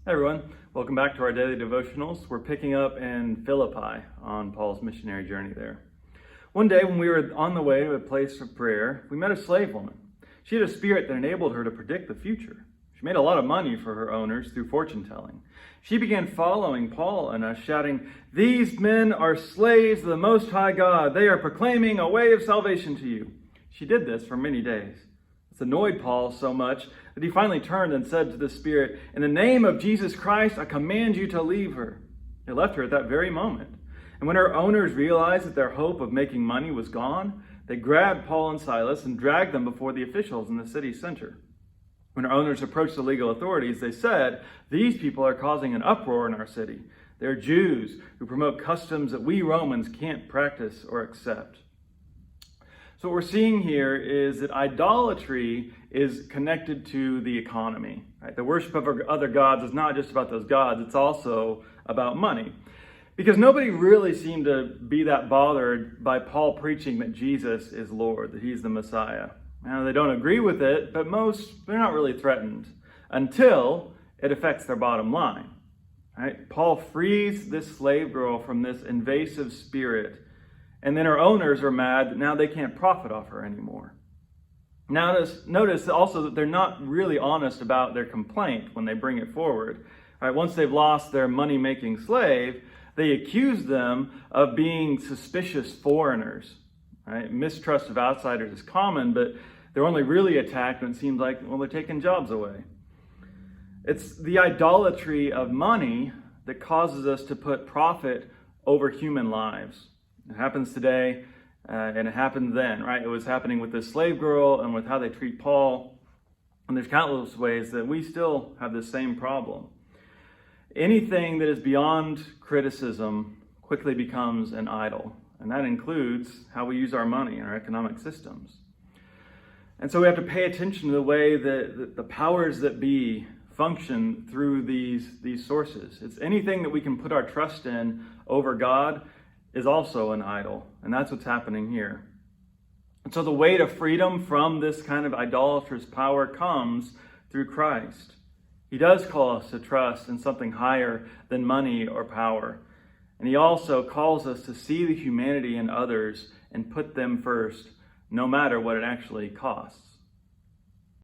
Hey everyone, welcome back to our daily devotionals. We're picking up in Philippi on Paul's missionary journey there. One day when we were on the way to a place of prayer, we met a slave woman. She had a spirit that enabled her to predict the future. She made a lot of money for her owners through fortune telling. She began following Paul and us, shouting, "These men are slaves of the Most High God. They are proclaiming a way of salvation to you." She did this for many days. This annoyed Paul so much that he finally turned and said to the spirit, "In the name of Jesus Christ, I command you to leave her." It left her at that very moment. And when her owners realized that their hope of making money was gone, they grabbed Paul and Silas and dragged them before the officials in the city center. When our owners approached the legal authorities, they said, "These people are causing an uproar in our city. They're Jews who promote customs that we Romans can't practice or accept." So what we're seeing here is that idolatry is connected to the economy. Right? The worship of other gods is not just about those gods, it's also about money. Because nobody really seemed to be that bothered by Paul preaching that Jesus is Lord, that he's the Messiah. Now, they don't agree with it, but they're not really threatened until it affects their bottom line. Right? Paul frees this slave girl from this invasive spirit. And then her owners are mad that now they can't profit off her anymore. Notice also that they're not really honest about their complaint when they bring it forward. All right, once they've lost their money-making slave, they accuse them of being suspicious foreigners. Right? Mistrust of outsiders is common, but they're only really attacked when it seems like, well, they're taking jobs away. It's the idolatry of money that causes us to put profit over human lives. It happens today, and it happened then, right? It was happening with this slave girl and with how they treat Paul. And there's countless ways that we still have this same problem. Anything that is beyond criticism quickly becomes an idol. And that includes how we use our money and our economic systems. And so we have to pay attention to the way that the powers that be function through these sources. It's anything that we can put our trust in over God is also an idol. And that's what's happening here. And so the way to freedom from this kind of idolatrous power comes through Christ. He does call us to trust in something higher than money or power. And he also calls us to see the humanity in others and put them first, no matter what it actually costs.